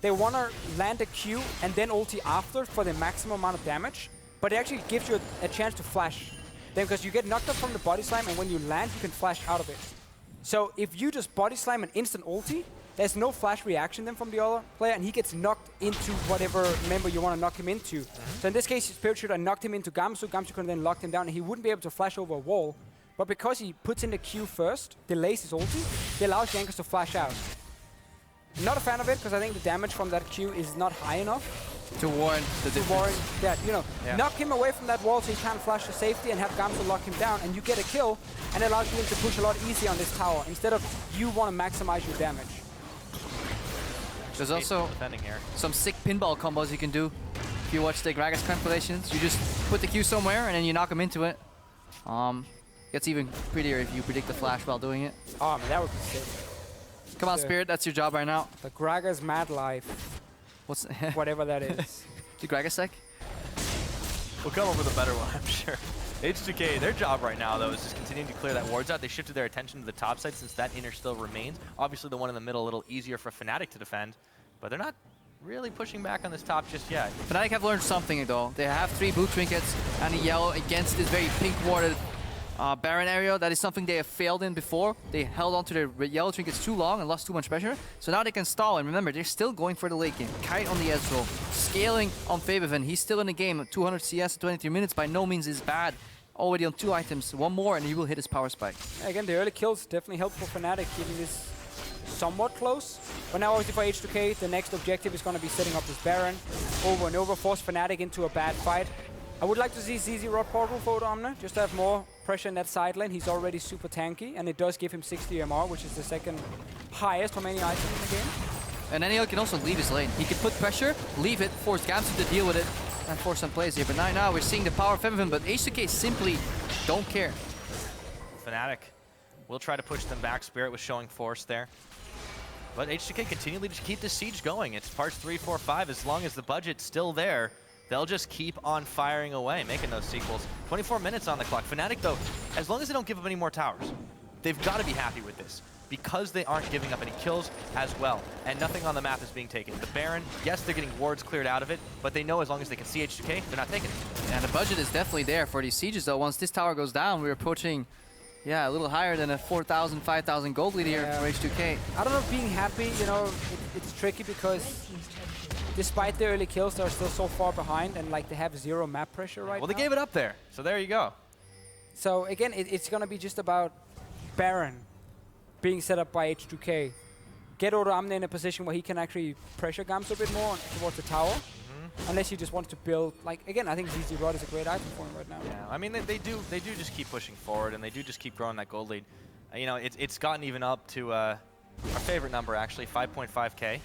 they want to land a Q and then ulti after for the maximum amount of damage, but it actually gives you a chance to flash. Then because you get knocked up from the body slam, and when you land, you can flash out of it. So if you just body slam an instant ulti, there's no flash reaction then from the other player, and he gets knocked into whatever member you want to knock him into. So in this case, Spirit should have knocked him into Gamsu. Gamsu could then lock him down, and he wouldn't be able to flash over a wall. But because he puts in the Q first, delays his ulti, it allows Jankos to flash out. Not a fan of it, because I think the damage from that Q is not high enough to warrant the difference. That, you know, knock him away from that wall so he can't flash to safety and have Gamsu lock him down, and you get a kill, and it allows you to push a lot easier on this tower, instead of you want to maximize your damage. There's also some sick pinball combos you can do. If you watch the Gragas compilations, you just put the Q somewhere and then you knock him into it. Gets even prettier if you predict the flash while doing it. Oh man, that would be sick. Come on, Spirit, that's your job right now. The Gragas Mad Life. What's whatever that is. The Gragas sec? We'll come up with a better one, I'm sure. H2K, their job right now, though, is just continuing to clear that wards out. They shifted their attention to the top side since that inner still remains. Obviously, the one in the middle a little easier for Fnatic to defend, but they're not really pushing back on this top just yet. Fnatic have learned something, though. They have 3 blue trinkets and a yellow against this very pink-warded Baron area. That is something they have failed in before. They held onto their yellow trinkets too long and lost too much pressure. So now they can stall, and remember, they're still going for the late game. Kite on the Ezreal, scaling on Febiven. He's still in the game. 200 CS at 23 minutes by no means is bad. Already on 2 items, 1 more, and he will hit his power spike. Again, the early kills definitely help for Fnatic, keeping this somewhat close. But now obviously for H2K, the next objective is going to be setting up this Baron over and over, force Fnatic into a bad fight. I would like to see ZZ Rod Portal for Odoamne, just to have more pressure in that side lane. He's already super tanky, and it does give him 60 MR, which is the second highest from any item in the game. And then he can also leave his lane. He can put pressure, leave it, force Gamsu to deal with it, and force some plays here. But now we're seeing the power of Febiven, but H2K simply don't care. Fnatic will try to push them back. Spirit was showing force there. But H2K continually just keep this siege going. It's parts 3, 4, 5. As long as the budget's still there, they'll just keep on firing away, making those sequels. 24 minutes on the clock. Fnatic, though, as long as they don't give up any more towers, they've got to be happy with this. because they aren't giving up any kills as well, and nothing on the map is being taken. The Baron, yes, they're getting wards cleared out of it, but they know as long as they can see H2K, they're not taking it. And the budget is definitely there for these sieges, though. Once this tower goes down, we're approaching, yeah, a little higher than a 4,000, 5,000 gold lead here for H2K. I don't know, being happy, you know, it's tricky because despite the early kills, they're still so far behind, and like they have 0 map pressure right now. Well, they gave it up there, so there you go. So again, it's gonna be just about Baron being set up by H2K. Get Odoamne in a position where he can actually pressure Gamsu a bit more towards the tower. Unless you just want to build, like, again, I think ZZ Rod is a great item for him right now. Yeah, I mean, they do just keep pushing forward, and they do just keep growing that gold lead. You know, it's gotten even up to our favorite number, actually, 5.5K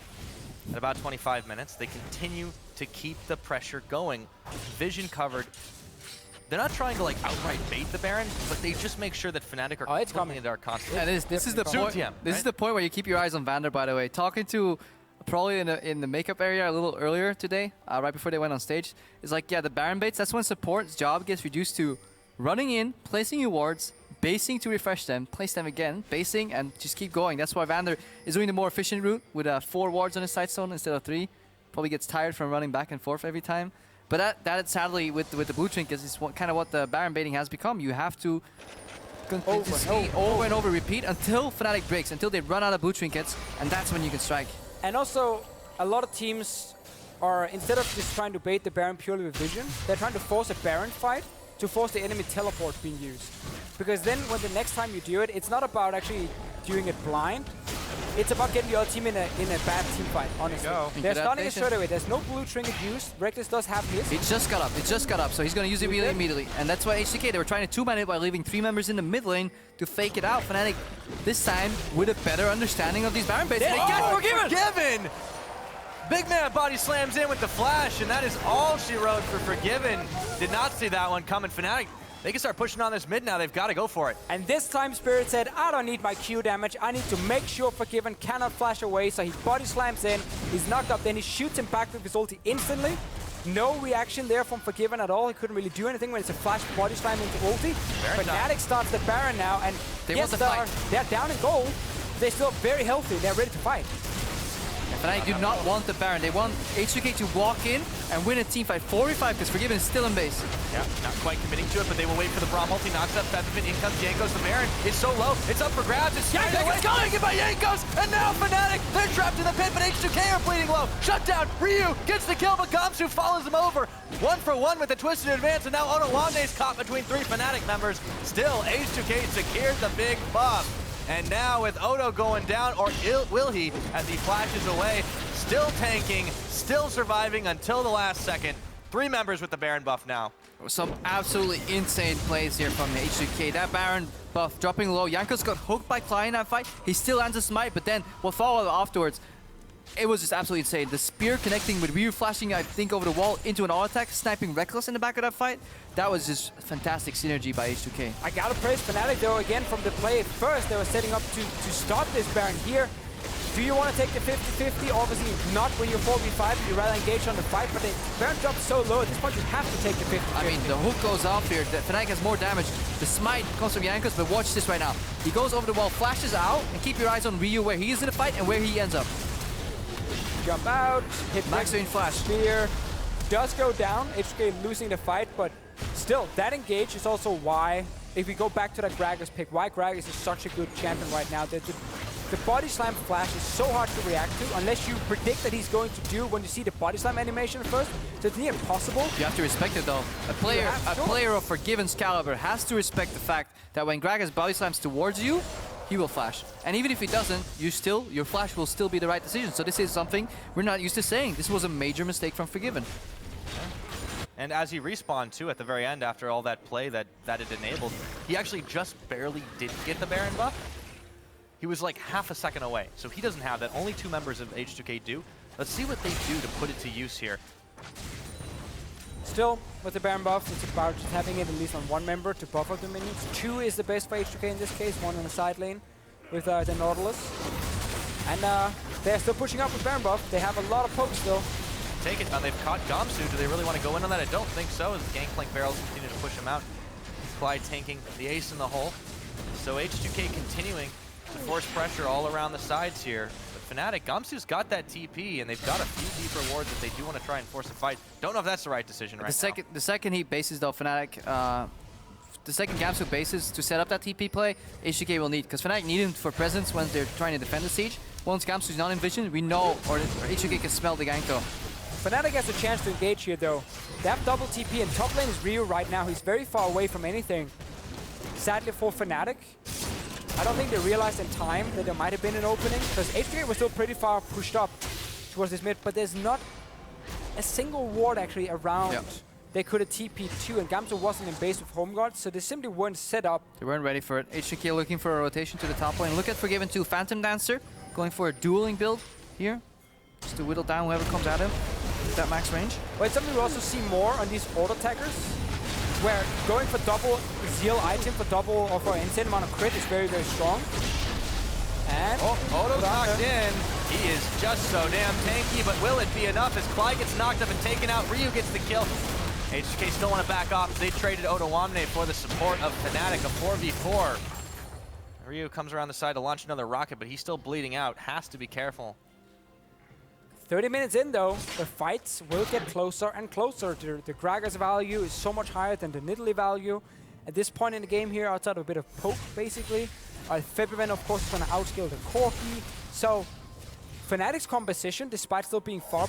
at about 25 minutes. They continue to keep the pressure going. Vision covered. They're not trying to like outright bait the Baron, but they just make sure that Fnatic are completely in their constant. Yeah, this is the point. This is the point where you keep your eyes on Vander. By the way, talking to probably in the makeup area a little earlier today, right before they went on stage, is like, yeah, the Baron baits. That's when support's job gets reduced to running in, placing your wards, basing to refresh them, place them again, basing, and just keep going. That's why Vander is doing the more efficient route with 4 wards on his side zone instead of 3. Probably gets tired from running back and forth every time. But that sadly, with the blue trinkets, is kind of what the Baron baiting has become. You have to continuously over and over repeat until Fnatic breaks, until they run out of blue trinkets, and that's when you can strike. And also, a lot of teams are, instead of just trying to bait the Baron purely with vision, they're trying to force a Baron fight to force the enemy teleport being used. Because then when the next time you do it, it's not about actually doing it blind. It's about getting your team in a bad team fight, honestly. They're stunning it straight away. There's no blue trinket used. Rekkles does have his. It just got up, so he's going to use it immediately. And that's why H2K, they were trying to 2-man it by leaving 3 members in the mid lane to fake it out. Fnatic, this time, with a better understanding of these Baron baits. Forgiven! Big man body slams in with the flash, and that is all she wrote for Forgiven. Did not see that one coming. Fnatic, they can start pushing on this mid now. They've got to go for it. And this time Spirit said, I don't need my Q damage. I need to make sure Forgiven cannot flash away. So he body slams in. He's knocked up. Then he shoots him back with his ulti instantly. No reaction there from Forgiven at all. He couldn't really do anything when it's a flash body slam into ulti. Fnatic starts the Baron now. And yes, they're down in gold. They're still very healthy. They're ready to fight. But I do not want the Baron. They want H2K to walk in and win a teamfight 4v5 because Forgiven is still in base. Yeah, not quite committing to it, but they will wait for the Braum ulti. Knocks up Febiven. In comes Jankos. The Baron is so low. It's up for grabs. It's taken by Jankos. And now Fnatic, they're trapped in the pit, but H2K are bleeding low. Shut down. Ryu gets the kill, but Gamsu follows him over. 1-for-1 with a twisted advance, and now Odoamne is caught between 3 Fnatic members. Still, H2K secured the big buff. And now with Odo going down, or will he, as he flashes away, still tanking, still surviving until the last second. 3 members with the Baron buff now. Some absolutely insane plays here from H2K. That Baron buff dropping low. Jankos got hooked by Klaj in that fight. He still lands a smite, but then what followed afterwards, it was just absolutely insane. The spear connecting with Ryu flashing, I think, over the wall into an auto attack, sniping Rekkles in the back of that fight. That was just fantastic synergy by H2K. I gotta praise Fnatic though, again, from the play at first. They were setting up to stop this Baron here. Do you want to take the 50-50? Obviously not when you're 4v5. You'd rather engage on the fight, but the Baron drops so low. At this point, you have to take the 50-50. I mean, the hook goes off here. Fnatic has more damage. The smite comes from Jankos, but watch this right now. He goes over the wall, flashes out, and keep your eyes on Ryu where he is in the fight and where he ends up. Jump out, hit Max in flash. Spear does go down. H2K losing the fight, but still, that engage is also why, if we go back to that Gragas pick, why Gragas is such a good champion right now. The body slam flash is so hard to react to unless you predict that he's going to do when you see the body slam animation first. So it's near impossible. You have to respect it though. A player of Forgiven's caliber has to respect the fact that when Gragas body slams towards you, he will flash. And even if he doesn't, your flash will still be the right decision. So this is something we're not used to saying. This was a major mistake from Forgiven. And as he respawned too at the very end after all that play that it enabled, he actually just barely did get the Baron buff. He was like half a second away. So he doesn't have that. Only 2 members of H2K do. Let's see what they do to put it to use here. Still, with the Baron buff, it's about just having it at least on 1 member to buff up the minions. 2 is the best for H2K in this case, 1 on the side lane with the Nautilus. And they're still pushing up with Baron buff. They have a lot of pokes still. Take it. They've caught Gamsu. Do they really want to go in on that? I don't think so, as Gangplank barrels continue to push him out. Klaj tanking the ace in the hole. So H2K continuing to force pressure all around the sides here. But Fnatic, Gamsu's got that TP, and they've got a few deep rewards that they do want to try and force a fight. Don't know if that's the right decision right now. The second he bases though, Fnatic, the second Gamsu bases to set up that TP play, H2K will need, because Fnatic need him for presence when they're trying to defend the siege. Once Gamsu's not in vision, we know, or H2K can smell the gank though. Fnatic has a chance to engage here though. They have double TP, and top lane is Ryu right now. He's very far away from anything. Sadly for Fnatic, I don't think they realized in time that there might have been an opening, because H2K was still pretty far pushed up towards this mid, but there's not a single ward actually around. Yep. They could have TP2, and Gamsu wasn't in base with home guard, so they simply weren't set up. They weren't ready for it. H2K looking for a rotation to the top lane. Look at Forgiven 2, Phantom Dancer, going for a dueling build here, just to whittle down whoever comes at him with that max range. But it's something we also see more on these auto-attackers, where going for double Zeal item for double or for insane amount of crit is very, very strong. And Odo's knocked in. He is just so damn tanky, but will it be enough as Klaj gets knocked up and taken out? Ryu gets the kill. H2K still want to back off. They traded Odoamne for the support of Fnatic, a 4v4. Ryu comes around the side to launch another rocket, but he's still bleeding out. Has to be careful. 30 minutes in though, the fights will get closer and closer. The Gragas value is so much higher than the nidalee value. At this point in the game here, outside of a bit of poke basically, Febiven of course is going to outscale the Corki. So Fnatic's composition, despite still being far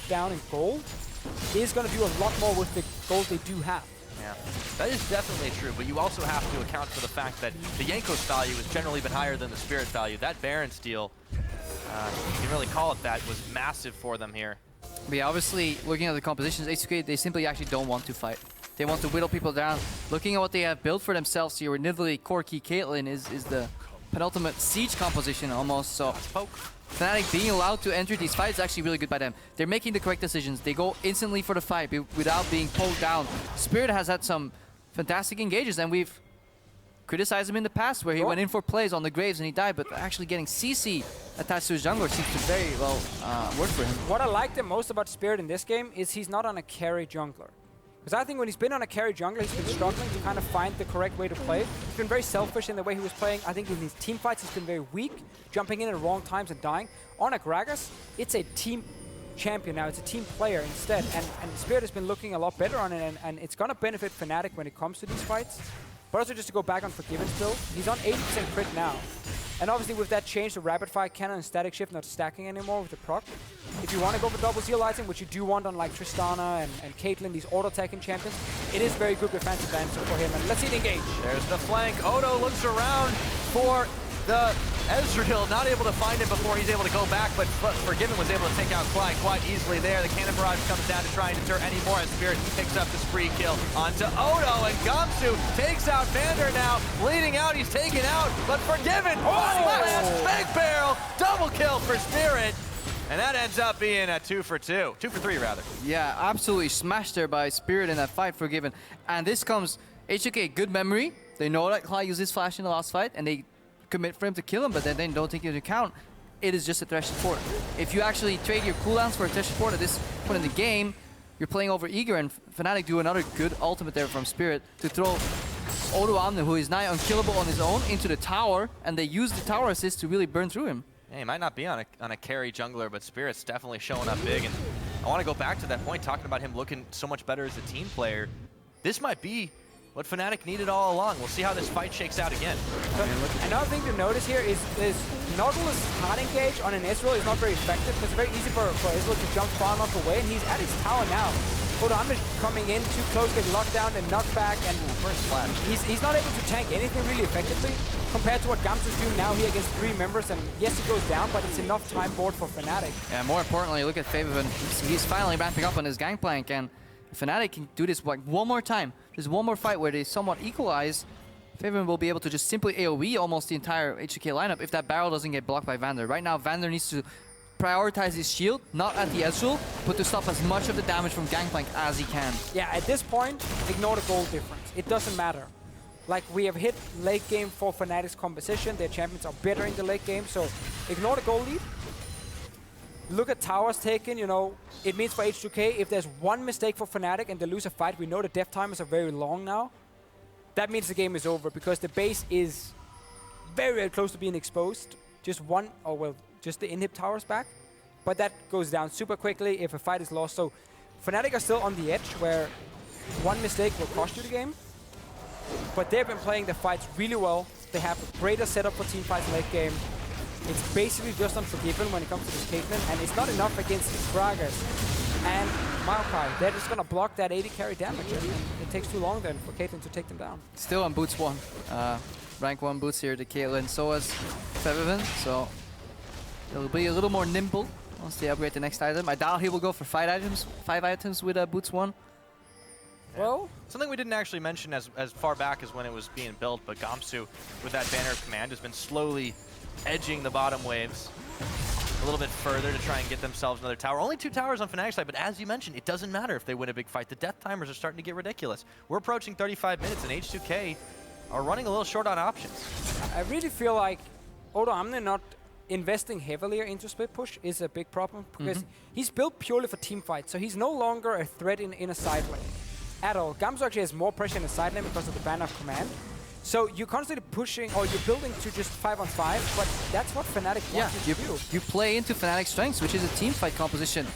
down in gold, is going to do a lot more with the gold they do have. Yeah, that is definitely true, but you also have to account for the fact that the Jankos value has generally been higher than the Spirit value. That Baron steal, you can really call it that, was massive for them here. But yeah, obviously, looking at the compositions, H2K, they simply actually don't want to fight. They want to whittle people down. Looking at what they have built for themselves here, nidalee, Corki, Caitlyn is the penultimate siege composition almost, so Fnatic being allowed to enter these fights is actually really good by them. They're making the correct decisions. They go instantly for the fight without being pulled down. Spirit has had some fantastic engages, and we've criticized him in the past where he went in for plays on the Graves and he died, but actually getting CC attached to his jungler seems to very well work for him. What I like the most about Spirit in this game is he's not on a carry jungler. Because I think when he's been on a carry jungler, he's been struggling to kind of find the correct way to play. He's been very selfish in the way he was playing. I think in his team fights, he's been very weak, jumping in at wrong times and dying. On a Gragas, it's a team champion now. It's a team player instead. And Spirit has been looking a lot better on it, and it's going to benefit Fnatic when it comes to these fights. But also just to go back on Forgiven still, he's on 80% crit now. And obviously with that change to rapid fire cannon and static shift not stacking anymore with the proc, if you want to go for double Zeal item, which you do want on like Tristana and Caitlyn, these auto-attacking champions, it is very good defensive answer for him. And let's see it engage. There's the flank. Odo looks around for the Ezreal, not able to find him before he's able to go back, but Forgiven was able to take out Klaj quite easily there. The cannon barrage comes down to try and deter any more, and Spirit picks up the spree kill onto Odo, and Gamsu takes out Vander now, bleeding out, he's taken out, but Forgiven, big barrel, double kill for Spirit, and that ends up being a 2 for 3 rather. Yeah, absolutely smashed there by Spirit in that fight, Forgiven, and this comes, H2K, good memory, they know that Klaj used his flash in the last fight, and they commit for him to kill him, but then they don't take into account it is just a Thresh support. If you actually trade your cooldowns for a Thresh support at this point in the game, you're playing over eager, and Fnatic do another good ultimate there from Spirit to throw Odoamne, who is nigh unkillable on his own, into the tower, and they use the tower assist to really burn through him. Yeah, he might not be on a carry jungler, but Spirit's definitely showing up big, and I want to go back to that point, talking about him looking so much better as a team player. This might be what Fnatic needed all along. We'll see how this fight shakes out again. Another thing to notice here is Nautilus hard engage on an Ezreal is not very effective because it's very easy for Ezreal to jump far enough away, and he's at his tower now. Odoamne coming in too close, getting locked down and knocked back, and first flash. He's not able to tank anything really effectively compared to what Gamsu's doing now here against 3 members, and yes, he goes down, but it's enough time board for Fnatic. And more importantly, look at Febiven. He's finally ramping up on his Gangplank, and Fnatic can do this like one more time. There's one more fight where they somewhat equalize. Febiven will be able to just simply AoE almost the entire H2K lineup if that barrel doesn't get blocked by Vander. Right now, Vander needs to prioritize his shield, not at the Ezreal, but to stop as much of the damage from Gangplank as he can. Yeah, at this point, ignore the goal difference. It doesn't matter. Like, we have hit late game for Fnatic's composition. Their champions are better in the late game, so ignore the goal lead. Look at towers taken, you know, it means for H2K, if there's one mistake for Fnatic and they lose a fight, we know the death timers are very long now. That means the game is over because the base is very, very close to being exposed. Just one, or well, just the inhib towers back. But that goes down super quickly if a fight is lost. So Fnatic are still on the edge where one mistake will cost you the game. But they've been playing the fights really well. They have a greater setup for team fights late game. It's basically just unforgiven when it comes to this Caitlyn, and it's not enough against Gragas and Maokai. They're just gonna block that 80 carry damage, and it takes too long then for Caitlyn to take them down. Still on boots 1. Rank 1 boots here to Caitlyn. So is Febiven, so it'll be a little more nimble once they upgrade the next item. I doubt he will go for 5 items with boots 1. Well, something we didn't actually mention as far back as when it was being built, but Gamsu, with that banner of command, has been slowly edging the bottom waves a little bit further to try and get themselves another tower. Only 2 towers on Fnatic's side, but as you mentioned, it doesn't matter if they win a big fight. The death timers are starting to get ridiculous. We're approaching 35 minutes, and H2K are running a little short on options. I really feel like Odoamne not investing heavily into split push is a big problem, because he's built purely for team fights, so he's no longer a threat in a side lane at all. Gamsu actually has more pressure in the side lane because of the banner of command. So you're constantly pushing, or you're building to just 5-on-5, but that's what Fnatic wants you to do. You play into Fnatic's strengths, which is a team fight composition.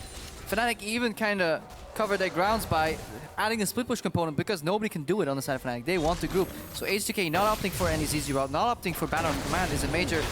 Fnatic even kind of covered their grounds by adding a split push component because nobody can do it on the side of Fnatic. They want the group. So H2K not opting for any ZZ route, not opting for banner of command is a major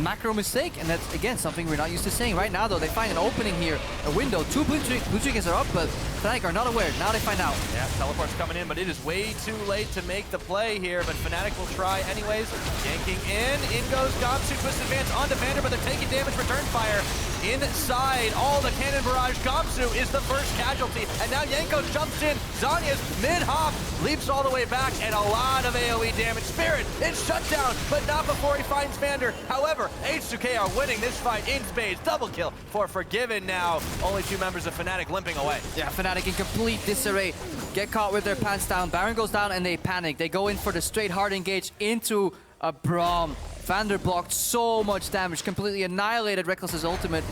macro mistake, and that's again something we're not used to saying. Right now though, they find an opening here, a window. 2 blue triggers are up, but Fnatic are not aware. Now they find out. Yeah, teleport's coming in, but it is way too late to make the play here, but Fnatic will try anyways. Yanking in goes Gamsu, twist advance onto Vander, but they're taking damage, return fire. Inside, all the cannon barrage. Gamsu is the first casualty, and now Jankos jumps in. Zhonya's mid-hop, leaps all the way back, and a lot of AoE damage. Spirit is shut down, but not before he finds Vander. However, H2K are winning this fight in spades. Double kill for Forgiven now. Only 2 members of Fnatic limping away. Yeah, Fnatic in complete disarray. Get caught with their pants down. Baron goes down and they panic. They go in for the straight hard engage into a Braum. Vander blocked so much damage, completely annihilated Rekkles' ultimate,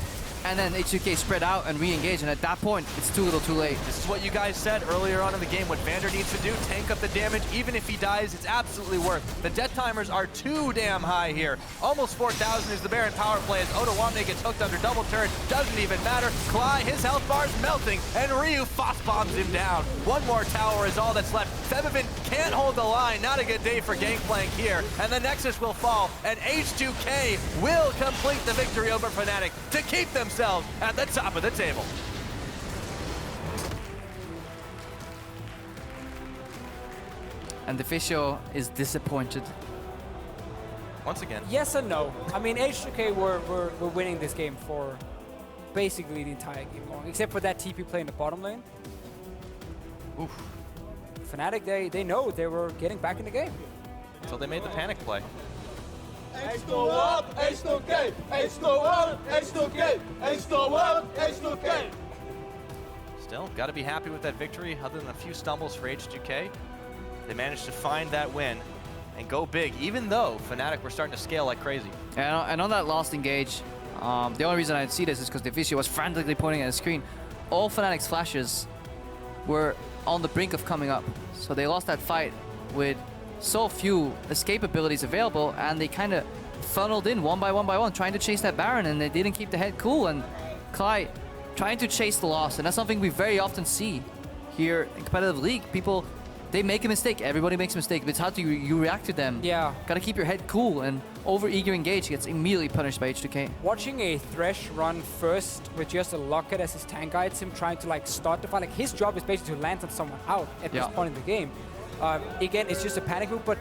and then H2K spread out and re-engage, and at that point, it's too little too late. This is what you guys said earlier on in the game, what Vander needs to do, tank up the damage. Even if he dies, it's absolutely worth. The death timers are too damn high here. Almost 4,000 is the Baron power play as Odoamne gets hooked under double turret. Doesn't even matter. Klaj, his health bar is melting, and Ryu Foss bombs him down. One more tower is all that's left. Febiven can't hold the line. Not a good day for Gangplank here, and the Nexus will fall, and H2K will complete the victory over Fnatic to keep themselves at the top of the table. And Deficio is disappointed. Once again. Yes and no. I mean, H2K were winning this game for basically the entire game long, except for that TP play in the bottom lane. Oof. Fnatic, they know they were getting back in the game. So they made the panic play. H2K, H2K, H2K, H2K, H2K, H2K. Still, got to be happy with that victory. Other than a few stumbles for H2K, they managed to find that win and go big, even though Fnatic were starting to scale like crazy. And on that last engage, the only reason I see this is because Deficio was frantically pointing at the screen. All Fnatic's flashes were on the brink of coming up. So they lost that fight with so few escape abilities available, and they kind of funneled in one by one, trying to chase that Baron, and they didn't keep the head cool. And Klaj trying to chase the loss, and that's something we very often see here in competitive league. People, they make a mistake. Everybody makes a mistake, but it's how do you react to them. Yeah. Gotta keep your head cool, and over-eager engage gets immediately punished by H2K. Watching a Thresh run first with just a Locket as his tank guides him, trying to like start the fight. Like his job is basically to land on someone out at this point in the game. Again, it's just a panic move, but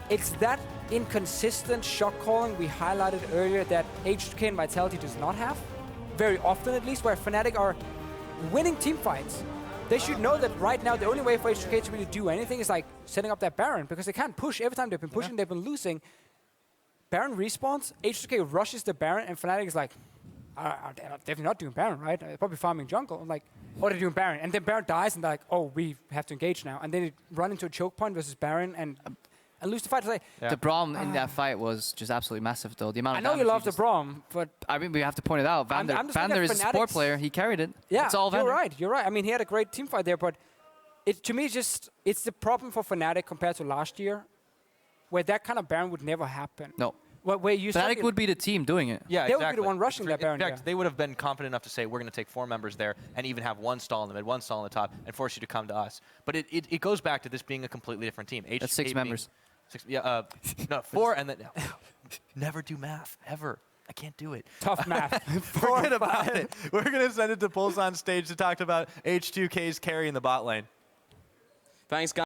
it's that inconsistent shot calling we highlighted earlier that H2K and Vitality does not have, very often at least, where Fnatic are winning team fights. They should know that right now the only way for H2K to really do anything is like setting up that Baron, because they can't push. Every time they've been pushing, they've been losing. Baron respawns, H2K rushes the Baron, and Fnatic is like, they're definitely not doing Baron, right? They're probably farming jungle. I'm like, oh, they're doing Baron. And then Baron dies, and they're like, oh, we have to engage now. And then they run into a choke point versus Baron and lose the fight. Like, The Braum in that fight was just absolutely massive, though. The amount of I know you love the Braum, but I mean, we have to point it out. Vander is a support player. He carried it. Yeah, it's all Vander. You're right. I mean, he had a great team fight there, but to me, it's the problem for Fnatic compared to last year. where that kind of Baron would never happen. No. Where you Fnatic would be the team doing it. Yeah, they exactly. would be the one rushing that Baron. In fact, they would have been confident enough to say, we're going to take 4 members there and even have 1 stall in the mid, 1 stall in the top, and force you to come to us. But it goes back to this being a completely different team. That's 6 members. 6, yeah, no, 4 and then... Never do math, ever. I can't do it. Tough math. Forget about it. We're going to send it to Pulse on stage to talk about H2K's carry in the bot lane. Thanks, guys.